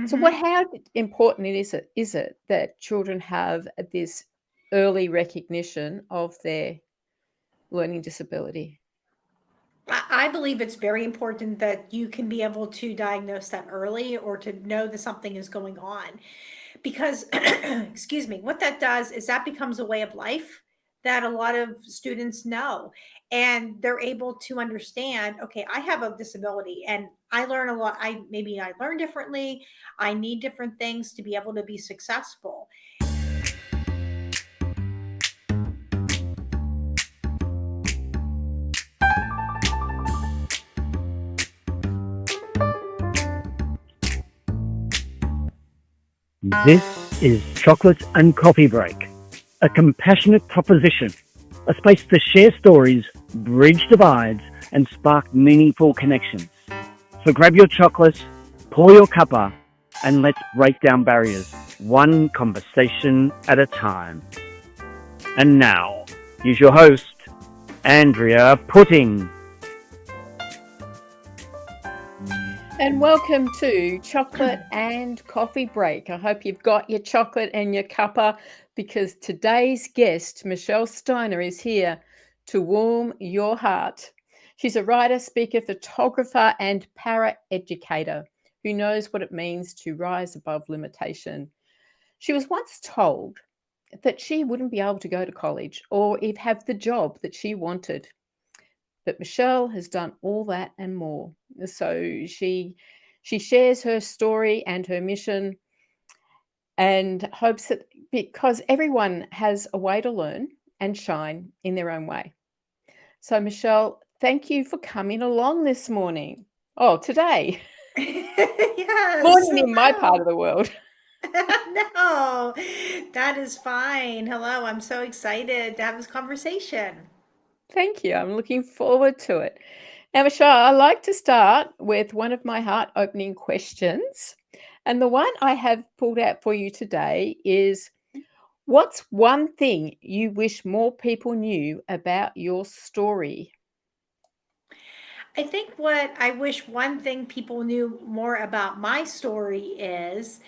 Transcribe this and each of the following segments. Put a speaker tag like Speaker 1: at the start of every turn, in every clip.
Speaker 1: So
Speaker 2: Mm-hmm.
Speaker 1: how important is it that children have this early recognition of their learning disability?
Speaker 2: I believe it's very important that you can be able to diagnose that early or to know that something is going on. Because, excuse me, what that does is that becomes a way of life that a lot of students know. And they're able to understand, okay, I have a disability and I learn a lot. I learn differently. I need different things to be able to be successful.
Speaker 3: This is Chocolate and Coffee Break, a compassionate proposition, a space to share stories, bridge divides, and spark meaningful connections. So grab your chocolate, pour your cuppa, and let's break down barriers, one conversation at a time. And now, here's your host, Andrea Pudding.
Speaker 1: And welcome to Chocolate and Coffee Break. I hope you've got your chocolate and your cuppa, because today's guest, Michelle Steiner, is here to warm your heart. She's a writer, speaker, photographer, and para-educator who knows what it means to rise above limitation. She was once told that she wouldn't be able to go to college or even have the job that she wanted. But Michelle has done all that and more. So she shares her story and her mission, and hopes that, because everyone has a way to learn and shine in their own way. So Michelle, thank you for coming along this morning. Oh, today.
Speaker 2: Yes,
Speaker 1: Morning in my part
Speaker 2: hello.
Speaker 1: of the world.
Speaker 2: No, that is fine. Hello, I'm so excited to have this conversation.
Speaker 1: Thank you. I'm looking forward to it. Now, Michelle, I like to start with one of my heart opening questions. And the one I have pulled out for you today is, what's one thing you wish more people knew about your story?
Speaker 2: I think what I wish one thing people knew more about my story is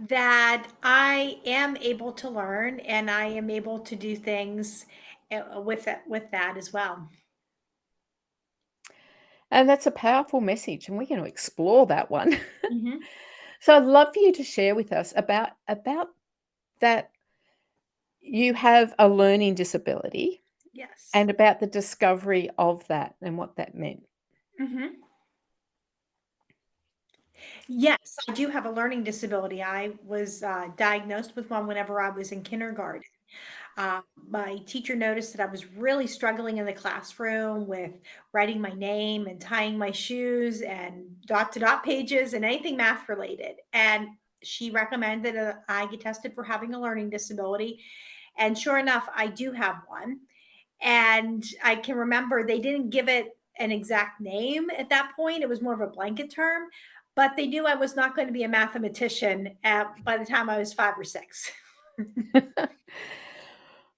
Speaker 2: that I am able to learn and I am able to do things with that as well.
Speaker 1: And that's a powerful message, and we're going to explore that one.
Speaker 2: Hmm.
Speaker 1: So I'd love for you to share with us about that you have a learning disability,
Speaker 2: Yes.
Speaker 1: and about the discovery of that and what that meant.
Speaker 2: Hmm. Yes, I do have a learning disability. I was diagnosed with one whenever I was in kindergarten. My teacher noticed that I was really struggling in the classroom with writing my name and tying my shoes and dot to dot pages and anything math related. And she recommended that I get tested for having a learning disability. And sure enough, I do have one. And I can remember they didn't give it an exact name at that point. It was more of a blanket term, but they knew I was not going to be a mathematician by the time I was 5 or 6.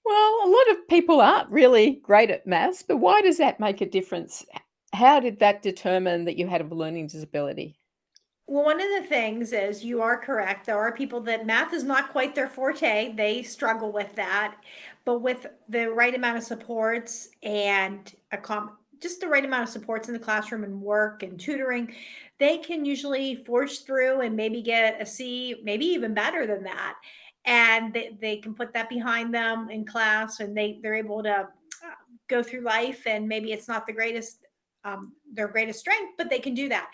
Speaker 1: Well, a lot of people aren't really great at maths, but why does that make a difference? How did that determine that you had a learning disability?
Speaker 2: Well, one of the things is you are correct. There are people that math is not quite their forte. They struggle with that. But with the right amount of supports and just the right amount of supports in the classroom and work and tutoring, they can usually forge through and maybe get a C, maybe even better than that. And they can put that behind them in class and they're able to go through life. And maybe it's not their greatest strength, but they can do that.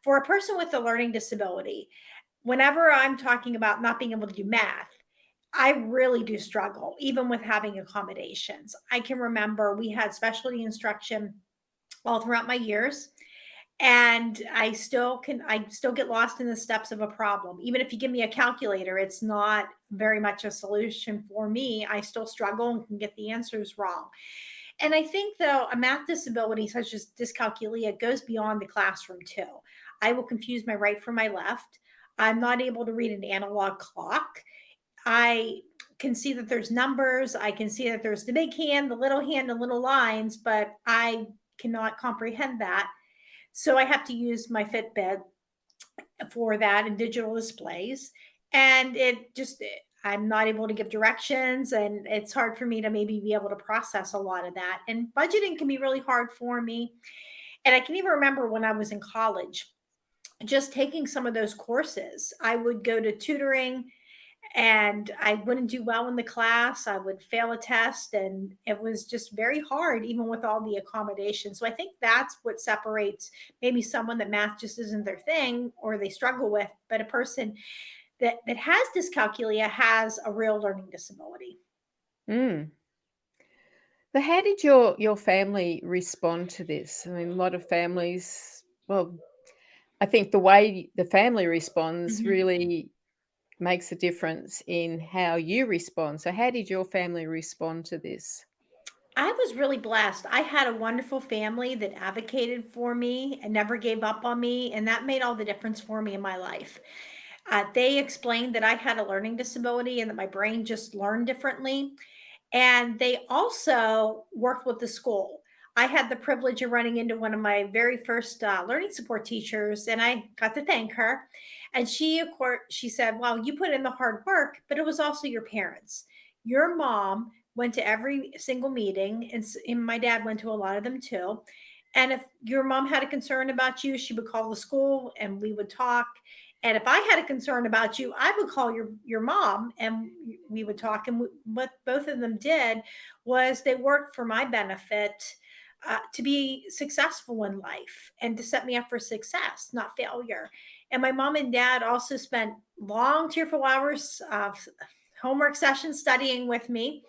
Speaker 2: For a person with a learning disability, whenever I'm talking about not being able to do math, I really do struggle, even with having accommodations. I can remember we had specialty instruction all throughout my years. And I still get lost in the steps of a problem. Even if you give me a calculator, it's not very much a solution for me. I still struggle and can get the answers wrong. And I think, though, a math disability such as dyscalculia goes beyond the classroom, too. I will confuse my right from my left. I'm not able to read an analog clock. I can see that there's numbers. I can see that there's the big hand, the little hand, and little lines, but I cannot comprehend that. So I have to use my Fitbit for that in digital displays. And I'm not able to give directions, and it's hard for me to maybe be able to process a lot of that. And budgeting can be really hard for me. And I can even remember when I was in college, just taking some of those courses. I would go to tutoring and I wouldn't do well in the class. I would fail a test, and it was just very hard, even with all the accommodations. So I think that's what separates maybe someone that math just isn't their thing or they struggle with, but a person that has dyscalculia has a real learning disability.
Speaker 1: Mm. But how did your family respond to this? I mean, a lot of families, well, I think the way the family responds
Speaker 2: Mhm.
Speaker 1: really makes a difference in how you respond. So how did your family respond to this?
Speaker 2: I was really blessed. I had a wonderful family that advocated for me and never gave up on me, and that made all the difference for me in my life. They explained that I had a learning disability and that my brain just learned differently. And they also worked with the school. I had the privilege of running into one of my very first learning support teachers, and I got to thank her. And she, of course, she said, "Well, you put in the hard work, but it was also your parents. Your mom went to every single meeting, and my dad went to a lot of them too. And if your mom had a concern about you, she would call the school, and we would talk. And if I had a concern about you, I would call your mom, and we would talk. And what both of them did was they worked for my benefit, to be successful in life and to set me up for success, not failure. And my mom and dad also spent long, tearful hours of homework sessions studying with me,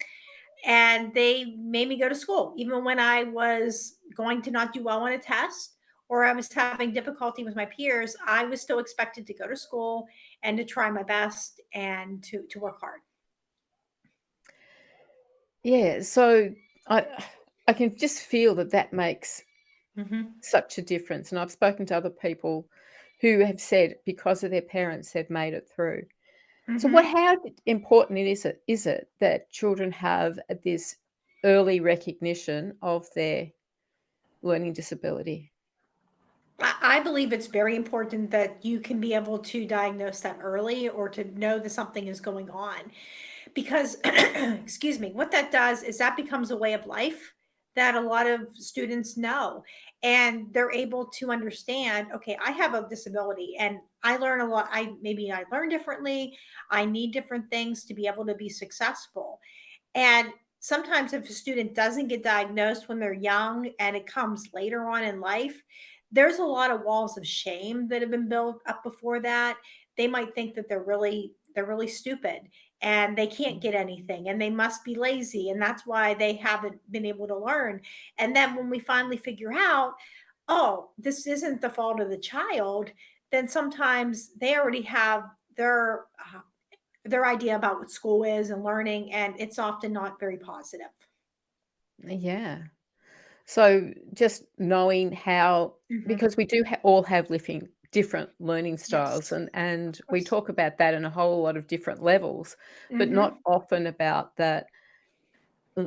Speaker 2: and they made me go to school even when I was going to not do well on a test or I was having difficulty with my peers. I was still expected to go to school and to try my best and to work hard.
Speaker 1: Yeah, so I can just feel that that makes
Speaker 2: Hmm.
Speaker 1: such a difference, and I've spoken to other people who have said because of their parents, they've made it through. So what
Speaker 2: Hmm.
Speaker 1: how important is it that children have this early recognition of their learning disability?
Speaker 2: I believe it's very important that you can be able to diagnose that early or to know that something is going on. Because, excuse me, what that does is that becomes a way of life that a lot of students know. And they're able to understand, okay, I have a disability and I learn a lot. I learn differently. I need different things to be able to be successful. And sometimes if a student doesn't get diagnosed when they're young and it comes later on in life, there's a lot of walls of shame that have been built up before that. They might think that they're really stupid and they can't get anything and they must be lazy and that's why they haven't been able to learn. And then when we finally figure out, oh, this isn't the fault of the child, then sometimes they already have their their idea about what school is and learning, and it's often not very positive.
Speaker 1: Yeah. So just knowing how,
Speaker 2: Mhm.
Speaker 1: because we do all have living different learning styles,
Speaker 2: Yes,
Speaker 1: and
Speaker 2: of
Speaker 1: we
Speaker 2: course.
Speaker 1: talk about that in a whole lot of different levels, but not
Speaker 2: Mhm.
Speaker 1: often about that.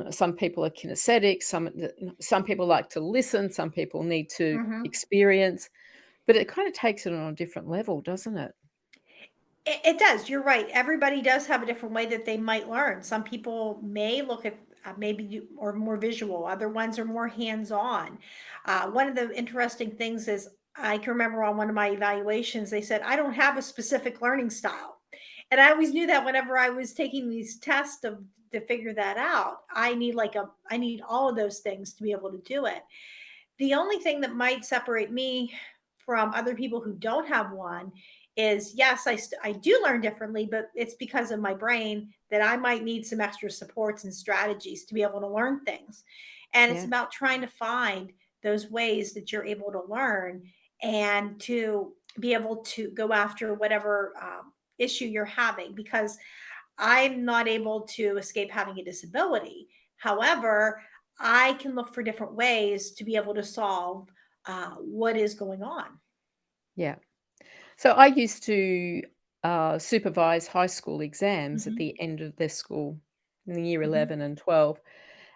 Speaker 1: Some people are kinesthetic, some people like to listen, some people need to
Speaker 2: Mhm.
Speaker 1: experience, but it kind of takes it on a different level, doesn't it?
Speaker 2: It does. You're right. Everybody does have a different way that they might learn. Some people may look at or more visual. Other ones are more hands-on. One of the interesting things is I can remember on one of my evaluations, they said, I don't have a specific learning style. And I always knew that whenever I was taking these tests to figure that out, I need all of those things to be able to do it. The only thing that might separate me from other people who don't have one is yes, I do learn differently, but it's because of my brain that I might need some extra supports and strategies to be able to learn things. And it's
Speaker 1: Yeah.
Speaker 2: about trying to find those ways that you're able to learn and to be able to go after whatever issue you're having, because I'm not able to escape having a disability. However, I can look for different ways to be able to solve what is going on.
Speaker 1: Yeah. So I used to supervise high school exams at
Speaker 2: Mhm.
Speaker 1: the end of their school in the year
Speaker 2: Mhm.
Speaker 1: 11 and 12.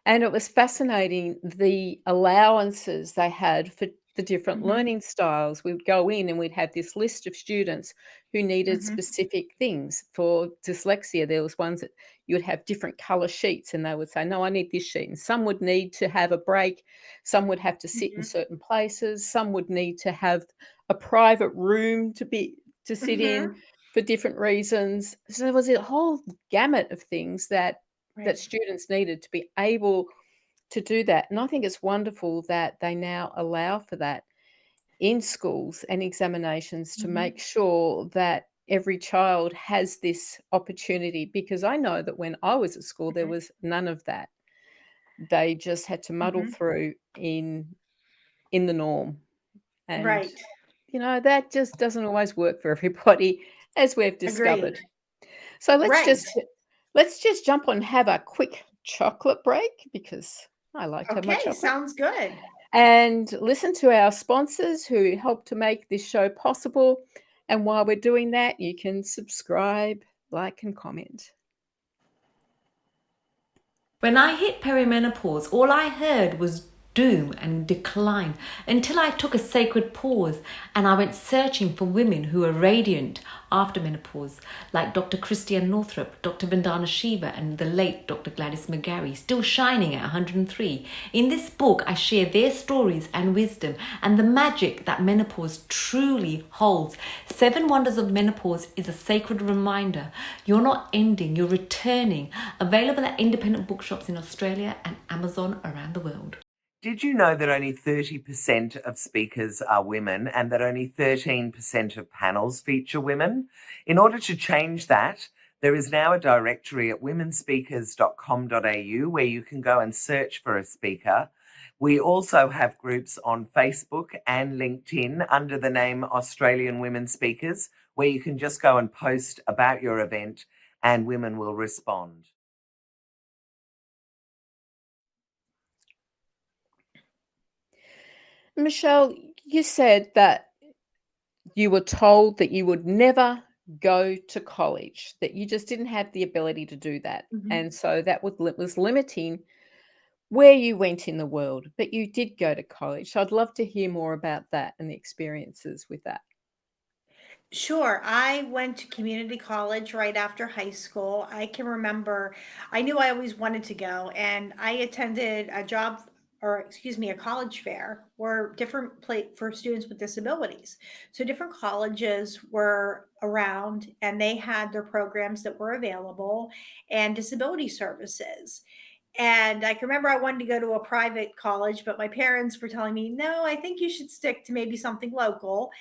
Speaker 1: And it was fascinating the allowances they had for the different
Speaker 2: Mhm.
Speaker 1: learning styles. We'd go in and we'd have this list of students who needed
Speaker 2: Mhm.
Speaker 1: specific things. For dyslexia, there was ones that you would have different color sheets and they would say, no, I need this sheet. And some would need to have a break. Some would have to sit in
Speaker 2: Mhm.
Speaker 1: certain places. Some would need to have a private room to sit in
Speaker 2: Mhm.
Speaker 1: for different reasons. So there was a whole gamut of things that
Speaker 2: Right.
Speaker 1: students needed to be able to do that. And I think it's wonderful that they now allow for that in schools and examinations to
Speaker 2: Mhm.
Speaker 1: make sure that every child has this opportunity, because I know that when I was at school, there
Speaker 2: Mhm.
Speaker 1: was none of that. They just had to muddle
Speaker 2: Mhm.
Speaker 1: through in the norm. And,
Speaker 2: Right.
Speaker 1: that just doesn't always work for everybody, as we've
Speaker 2: Agreed.
Speaker 1: discovered. So
Speaker 2: Right.
Speaker 1: let's just jump on and have a quick chocolate break, because I like to have my
Speaker 2: Okay,
Speaker 1: chocolate,
Speaker 2: sounds good.
Speaker 1: and listen to our sponsors who help to make this show possible. And while we're doing that, you can subscribe, like, and comment.
Speaker 4: When I hit perimenopause, all I heard was doom and decline until I took a sacred pause and I went searching for women who were radiant after menopause, like Dr. Christiane Northrup, Dr. Vandana Shiva, and the late Dr. 𝗕𝗵𝗹𝗲𝗲, still shining at 103. In this book, I share their stories and wisdom and the magic that menopause truly holds. 7 Wonders of Menopause is a sacred reminder. You're not ending, you're returning. Available at independent bookshops in Australia and Amazon around the world.
Speaker 5: Did you know that only 30% of speakers are women and that only 13% of panels feature women? In order to change that, there is now a directory at womenspeakers.com.au where you can go and search for a speaker. We also have groups on Facebook and LinkedIn under the name Australian Women Speakers, where you can just go and post about your event and women will respond.
Speaker 1: Michelle, you said that you were told that you would never go to college, that you just didn't have the ability to do that.
Speaker 2: Mhm.
Speaker 1: And so that was limiting where you went in the world, but you did go to college. So I'd love to hear more about that and the experiences with that.
Speaker 2: Sure. I went to community college right after high school. I can remember, I knew I always wanted to go, and I attended a college fair where different for students with disabilities. So different colleges were around and they had their programs that were available and disability services. And I can remember I wanted to go to a private college, but my parents were telling me, no, I think you should stick to maybe something local.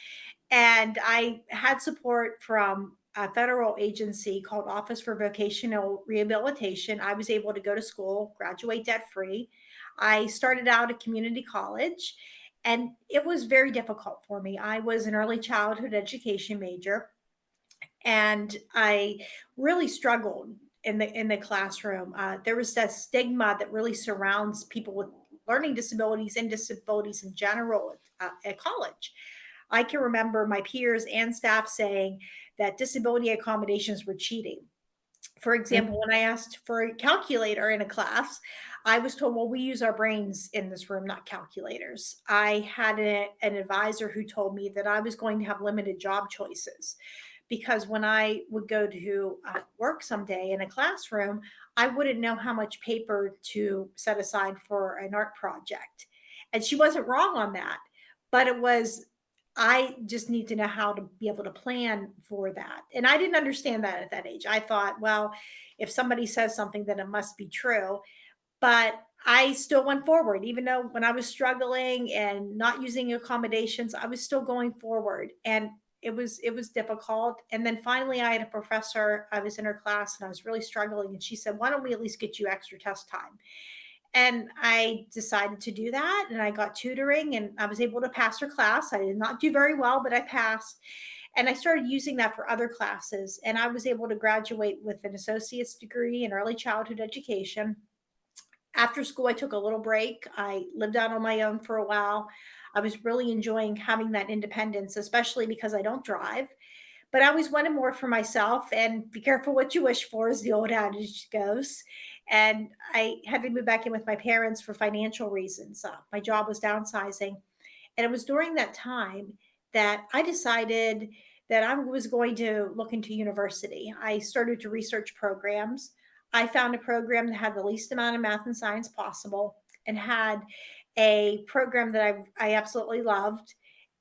Speaker 2: And I had support from a federal agency called Office for Vocational Rehabilitation. I was able to go to school, graduate debt free. I started out at community college, and it was very difficult for me. I was an early childhood education major, and I really struggled in the classroom. There was that stigma that really surrounds people with learning disabilities and disabilities in general at college. I can remember my peers and staff saying that disability accommodations were cheating. For example, when I asked for a calculator in a class, I was told, well, we use our brains in this room, not calculators. I had an advisor who told me that I was going to have limited job choices because when I would go to work someday in a classroom, I wouldn't know how much paper to set aside for an art project. And she wasn't wrong on that, but I just need to know how to be able to plan for that. And I didn't understand that at that age. I thought, well, if somebody says something, then it must be true. But I still went forward, even though when I was struggling and not using accommodations, I was still going forward. And it was difficult. And then finally I had a professor, I was in her class and I was really struggling. And she said, why don't we at least get you extra test time? And I decided to do that. And I got tutoring and I was able to pass her class. I did not do very well, but I passed. And I started using that for other classes. And I was able to graduate with an associate's degree in early childhood education. After school, I took a little break. I lived out on my own for a while. I was really enjoying having that independence, especially because I don't drive. But I always wanted more for myself, and be careful what you wish for, as the old adage goes. And I had to move back in with my parents for financial reasons. My job was downsizing. And it was during that time that I decided that I was going to look into university. I started to research programs. I found a program that had the least amount of math and science possible and had a program that I absolutely loved.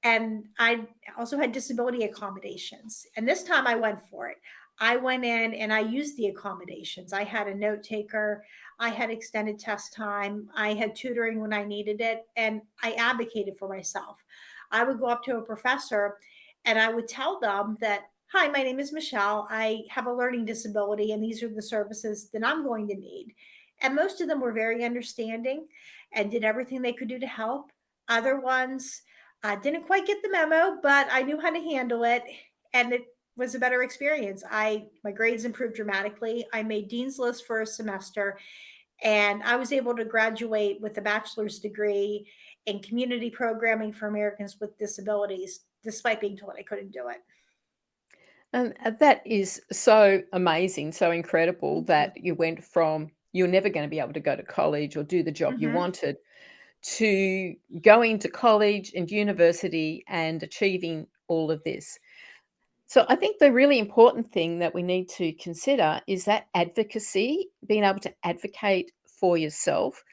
Speaker 2: And I also had disability accommodations. And this time I went for it. I went in and I used the accommodations. I had a note taker. I had extended test time. I had tutoring when I needed it. And I advocated for myself. I would go up to a professor and I would tell them that, hi, my name is Michelle. I have a learning disability, and these are the services that I'm going to need. And most of them were very understanding and did everything they could do to help. Other ones didn't quite get the memo, but I knew how to handle it. And it was a better experience. My grades improved dramatically. I made Dean's List for a semester, and I was able to graduate with a bachelor's degree in community programming for Americans with disabilities, despite being told I couldn't do it.
Speaker 1: And that is so amazing, so incredible that you went from you're never going to be able to go to college or do the job you
Speaker 2: Mm-hmm.
Speaker 1: wanted to going to college and university and achieving all of this. So I think the really important thing that we need to consider is that advocacy, being able to advocate for yourself.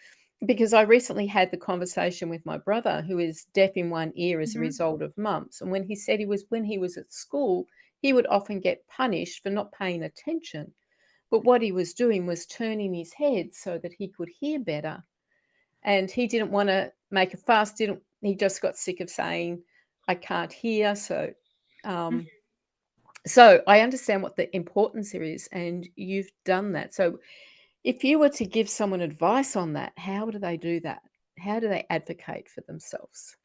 Speaker 1: Because I recently had the conversation with my brother, who is deaf in one ear as a
Speaker 2: Mm-hmm.
Speaker 1: result of mumps. And when he said when he was at school, he would often get punished for not paying attention. But what he was doing was turning his head so that he could hear better. And he didn't want to make a fuss, he just got sick of saying, I can't hear. So I understand what the importance there is, and you've done that. So if you were to give someone advice on that, how do they do that? How do they advocate for themselves?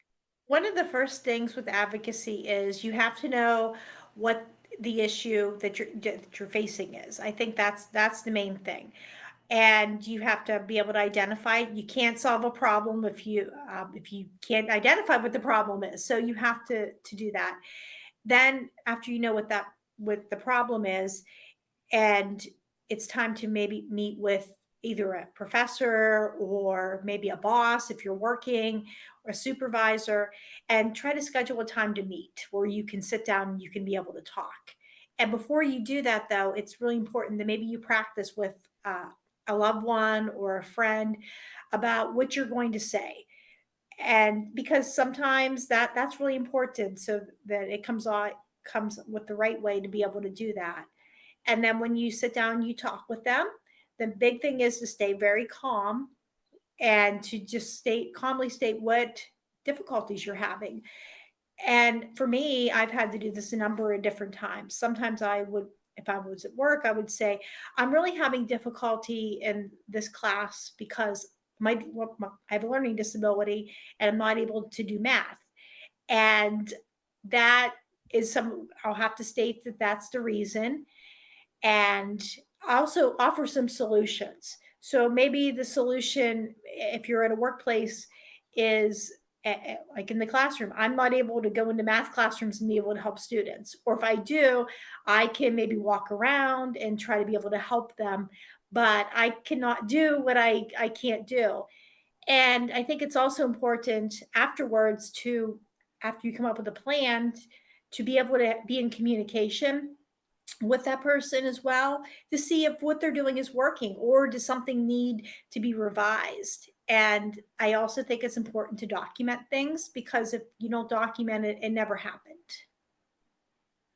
Speaker 2: One of the first things with advocacy is you have to know what the issue that you're facing is. I think that's the main thing. And you have to be able to identify it. You can't solve a problem if you can't identify what the problem is. So you have to do that. Then after you know what the problem is, and it's time to maybe meet with either a professor or maybe a boss if you're working, or a supervisor, and try to schedule a time to meet where you can sit down and you can be able to talk. And before you do that, though, it's really important that maybe you practice with a loved one or a friend about what you're going to say. And because sometimes that's really important, so that it comes with the right way to be able to do that. And then when you sit down, you talk with them. The big thing is to stay very calm and to just calmly state what difficulties you're having. And for me, I've had to do this a number of different times. Sometimes if I was at work, I would say, I'm really having difficulty in this class because I have a learning disability and I'm not able to do math. And that is I'll have to state that that's the reason, and also offer some solutions. So maybe the solution, if you're at a workplace, is like in the classroom, I'm not able to go into math classrooms and be able to help students. Or if I do, I can maybe walk around and try to be able to help them, but I cannot do what I can't do. And I think it's also important afterwards after you come up with a plan, to be able to be in communication with that person as well, to see if what they're doing is working, or does something need to be revised. And I also think it's important to document things, because if you don't document it, it never happened.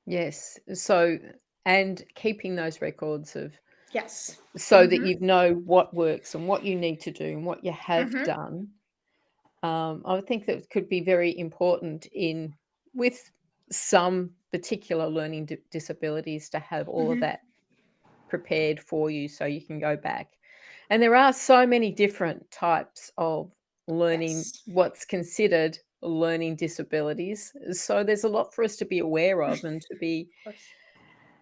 Speaker 1: Yes. So, and keeping those records of
Speaker 2: Yes.
Speaker 1: so that you know what works and what you need to do and what you have
Speaker 2: Mhm.
Speaker 1: done. I would think that could be very important with some particular learning disabilities, to have all of that prepared for you so you can go back. And there are so many different types of learning,
Speaker 2: Yes.
Speaker 1: what's considered learning disabilities. So there's a lot for us to be aware of and to be
Speaker 2: Of course.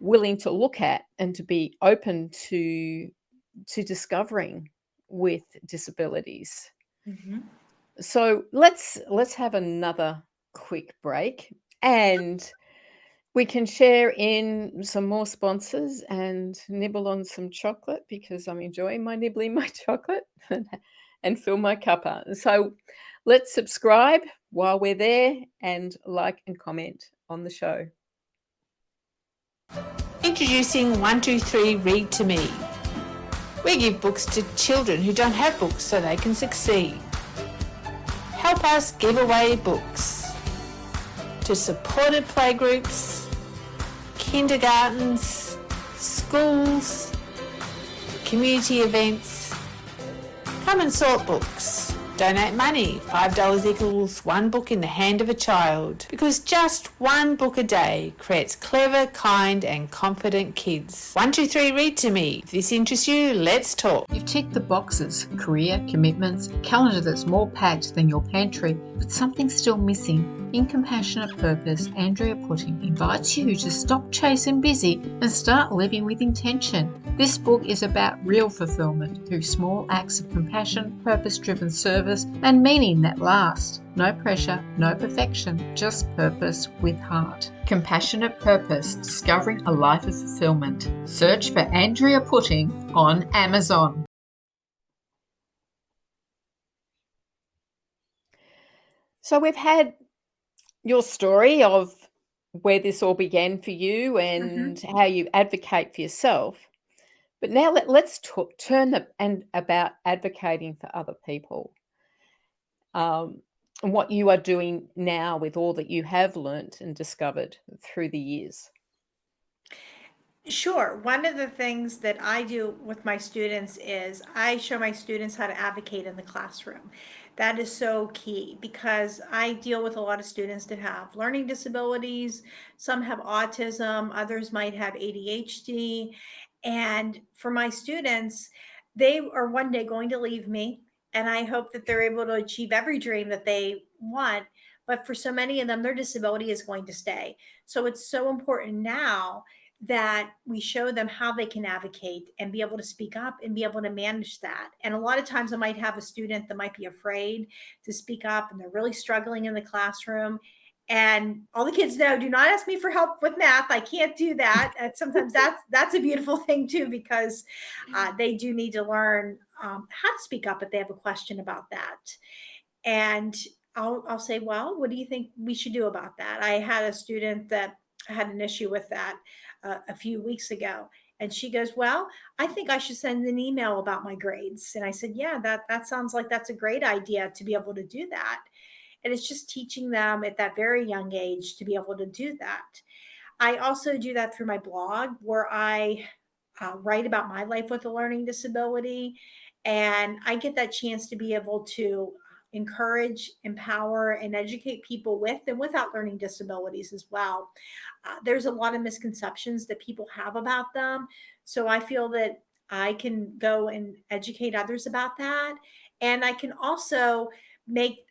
Speaker 1: willing to look at and to be open to discovering with disabilities.
Speaker 2: Mhm.
Speaker 1: So let's have another quick break, and we can share in some more sponsors and nibble on some chocolate, because I'm enjoying my nibbling my chocolate and fill my cuppa. So Let's subscribe while we're there and like and comment on the show.
Speaker 6: Introducing 123 Read to Me. We give books to children who don't have books so they can succeed. Help us give away books to supported playgroups, kindergartens, schools, community events. Come and sort books. Donate money. $5 equals one book in the hand of a child. Because just one book a day creates clever, kind and confident kids. 123 Read to Me. If this interests you, let's talk.
Speaker 1: You've ticked the boxes: career, commitments, calendar that's more packed than your pantry, but something's still missing. In Compassionate Purpose, Andrea Putting invites you to stop chasing busy and start living with intention. This book is about real fulfillment through small acts of compassion, purpose-driven service, and meaning that last. No pressure, no perfection, just purpose with heart. Compassionate Purpose, Discovering a Life of Fulfillment. Search for Andrea Putting on Amazon. So we've had your story of where this all began for you and how you advocate for yourself. But now let's turn about advocating for other people. And what you are doing now with all that you have learnt and discovered through the years.
Speaker 2: Sure. One of the things that I do with my students is I show my students how to advocate in the classroom. That is so key because I deal with a lot of students that have learning disabilities. Some have autism, others might have ADHD. And for my students, they are one day going to leave me, and I hope that they're able to achieve every dream that they want. But for so many of them, their disability is going to stay. So it's so important now that we show them how they can advocate and be able to speak up and be able to manage that. And a lot of times I might have a student that might be afraid to speak up and they're really struggling in the classroom. And all the kids know, do not ask me for help with math. I can't do that. And sometimes that's a beautiful thing too, because they do need to learn how to speak up if they have a question about that. And I'll say, well, what do you think we should do about that? I had a student that had an issue with that a few weeks ago. And she goes, well, I think I should send an email about my grades. And I said, yeah, that sounds like that's a great idea to be able to do that. And it's just teaching them at that very young age to be able to do that. I also do that through my blog where I write about my life with a learning disability. And I get that chance to be able to encourage, empower, and educate people with and without learning disabilities as well. There's a lot of misconceptions that people have about them. So I feel that I can go and educate others about that. And I can also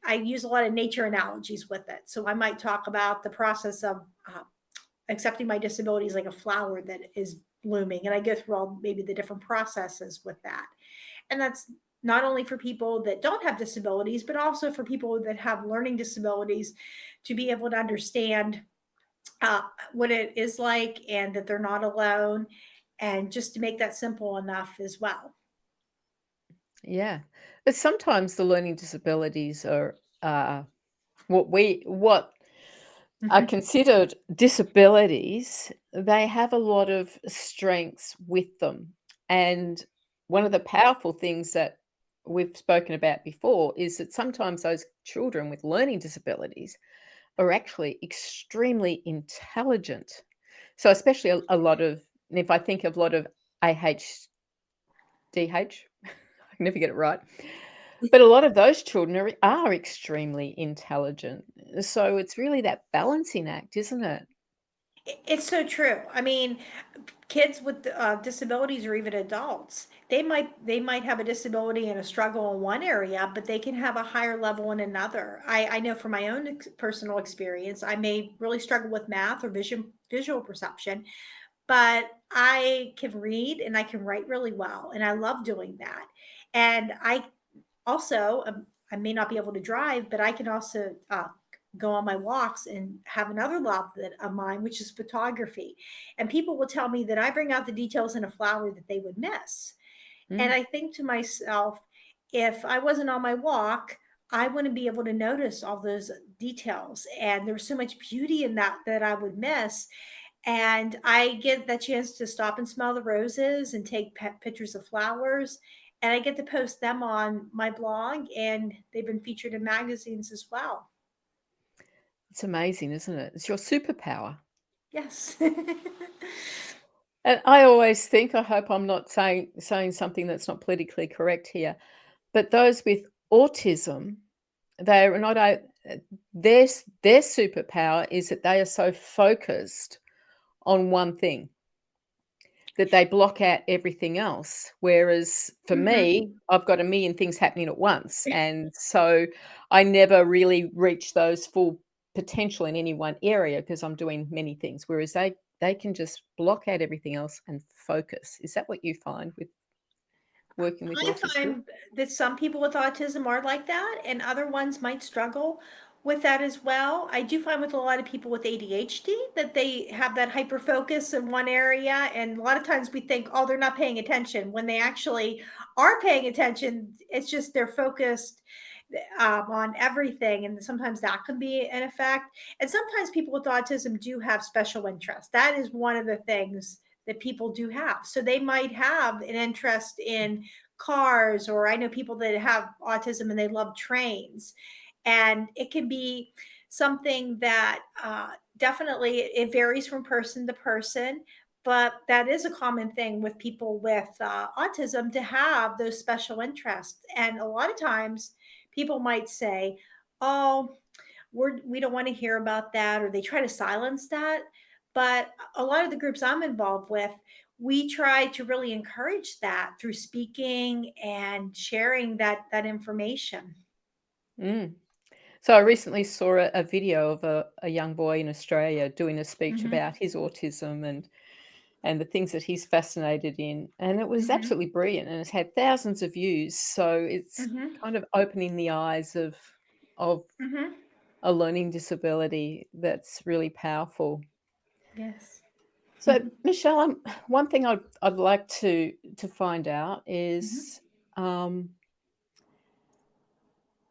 Speaker 2: I use a lot of nature analogies with it. So I might talk about the process of accepting my disability as like a flower that is blooming. And I go through all maybe the different processes with that. And that's not only for people that don't have disabilities, but also for people that have learning disabilities to be able to understand what it is like and that they're not alone, and just to make that simple enough as well.
Speaker 1: Yeah. But sometimes the learning disabilities are what are considered disabilities. They have a lot of strengths with them. And one of the powerful things that we've spoken about before is that sometimes those children with learning disabilities are actually extremely intelligent. So especially a lot of, and if I think of a lot of ADHD, I never get it right, but a lot of those children are extremely intelligent. So it's really that balancing act, isn't it?
Speaker 2: It's so true. I mean, kids with disabilities or even adults, they might have a disability and a struggle in one area, but they can have a higher level in another. I know from my own personal experience, I may really struggle with math or visual perception, but I can read and I can write really well, and I love doing that. And I also, I may not be able to drive, but I can also go on my walks and have another love of mine, which is photography. And people will tell me that I bring out the details in a flower that they would miss. And I think to myself, if I wasn't on my walk, I wouldn't be able to notice all those details. And there was so much beauty in that that I would miss. And I get the chance to stop and smell the roses and take pictures of flowers. And I get to post them on my blog, and they've been featured in magazines as well.
Speaker 1: It's amazing, isn't it? It's your superpower.
Speaker 2: Yes.
Speaker 1: And I always think, I hope I'm not saying something that's not politically correct here, but those with autism, they are not their superpower is that they are so focused on one thing that they block out everything else. Whereas for me, I've got a million things happening at once, and so I never really reach those full potential in any one area because I'm doing many things. Whereas they can just block out everything else and focus. Is that what you find with working with
Speaker 2: I
Speaker 1: autistic?
Speaker 2: find that some people with autism are like that, and other ones might struggle with that as well. I do find with a lot of people with ADHD that they have that hyper focus in one area, and a lot of times we think, oh, they're not paying attention when they actually are paying attention. It's just they're focused on everything, and sometimes that can be an effect. And sometimes people with autism do have special interests. That is one of the things that people do have. So they might have an interest in cars, or I know people that have autism and they love trains. And it can be something that definitely it varies from person to person, but that is a common thing with people with autism to have those special interests. And a lot of times people might say, oh, we don't want to hear about that, or they try to silence that. But a lot of the groups I'm involved with, we try to really encourage that through speaking and sharing that information.
Speaker 1: Mm. So I recently saw a video of a young boy in Australia doing a speech about his autism and the things that he's fascinated in, and it was absolutely brilliant, and it's had thousands of views. So it's kind of opening the eyes of a learning disability that's really powerful.
Speaker 2: Yes.
Speaker 1: So Michelle, one thing I'd like to find out is,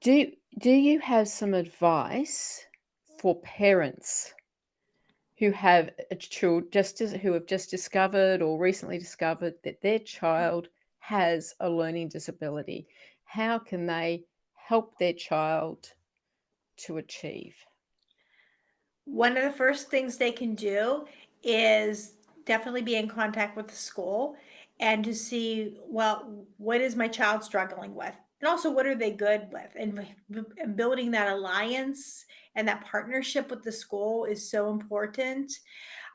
Speaker 1: do you have some advice for parents who have a child who have just discovered or recently discovered that their child has a learning disability? How can they help their child to achieve?
Speaker 2: One of the first things they can do is definitely be in contact with the school and to see, well, what is my child struggling with? And also, what are they good with? And building that alliance and that partnership with the school is so important.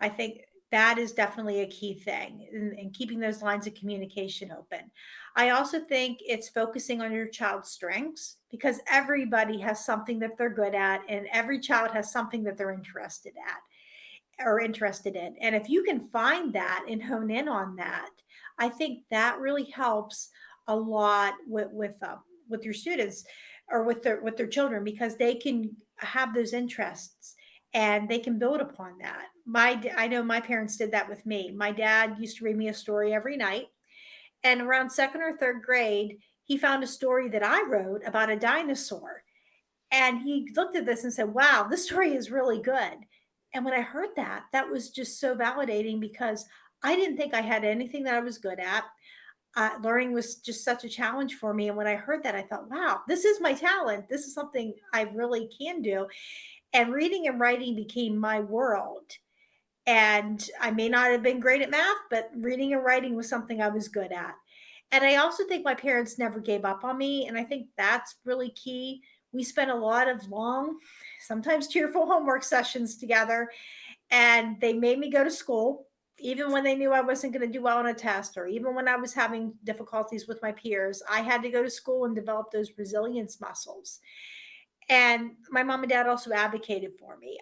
Speaker 2: I think that is definitely a key thing in keeping those lines of communication open. I also think it's focusing on your child's strengths, because everybody has something that they're good at, and every child has something that they're interested at or interested in. And if you can find that and hone in on that, I think that really helps a lot with your students or with their children, because they can have those interests and they can build upon that. I know my parents did that with me. My dad used to read me a story every night, and around second or third grade, he found a story that I wrote about a dinosaur. And he looked at this and said, wow, this story is really good. And when I heard that, that was just so validating, because I didn't think I had anything that I was good at. Learning was just such a challenge for me. And when I heard that, I thought, wow, this is my talent. This is something I really can do. And reading and writing became my world. And I may not have been great at math, but reading and writing was something I was good at. And I also think my parents never gave up on me. And I think that's really key. We spent a lot of long, sometimes tearful homework sessions together, and they made me go to school, even when they knew I wasn't going to do well on a test, or even when I was having difficulties with my peers. I had to go to school and develop those resilience muscles. And my mom and dad also advocated for me.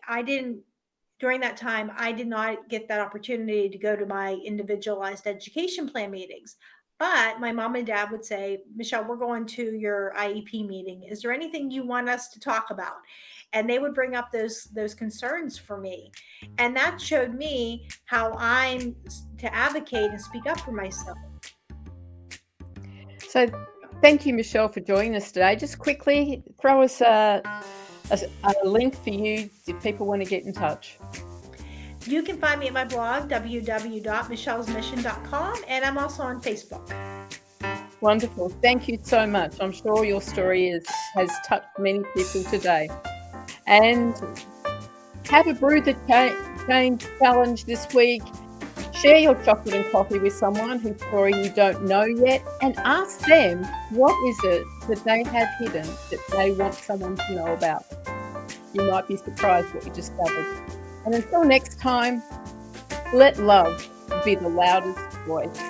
Speaker 2: During that time, I did not get that opportunity to go to my individualized education plan meetings. But my mom and dad would say, Michelle, we're going to your IEP meeting. Is there anything you want us to talk about? And they would bring up those concerns for me. And that showed me how I'm to advocate and speak up for myself.
Speaker 1: So Thank you, Michelle, for joining us today. Just quickly throw us a link for you if people want to get in touch.
Speaker 2: You can find me at my blog, www.michellesmission.com, and I'm also on Facebook.
Speaker 1: Wonderful. Thank you so much. I'm sure your story has touched many people today. And have a Brew the Change challenge this week. Share your chocolate and coffee with someone whose story you don't know yet, and ask them what is it that they have hidden that they want someone to know about. You might be surprised what you discovered. And until next time, let love be the loudest voice.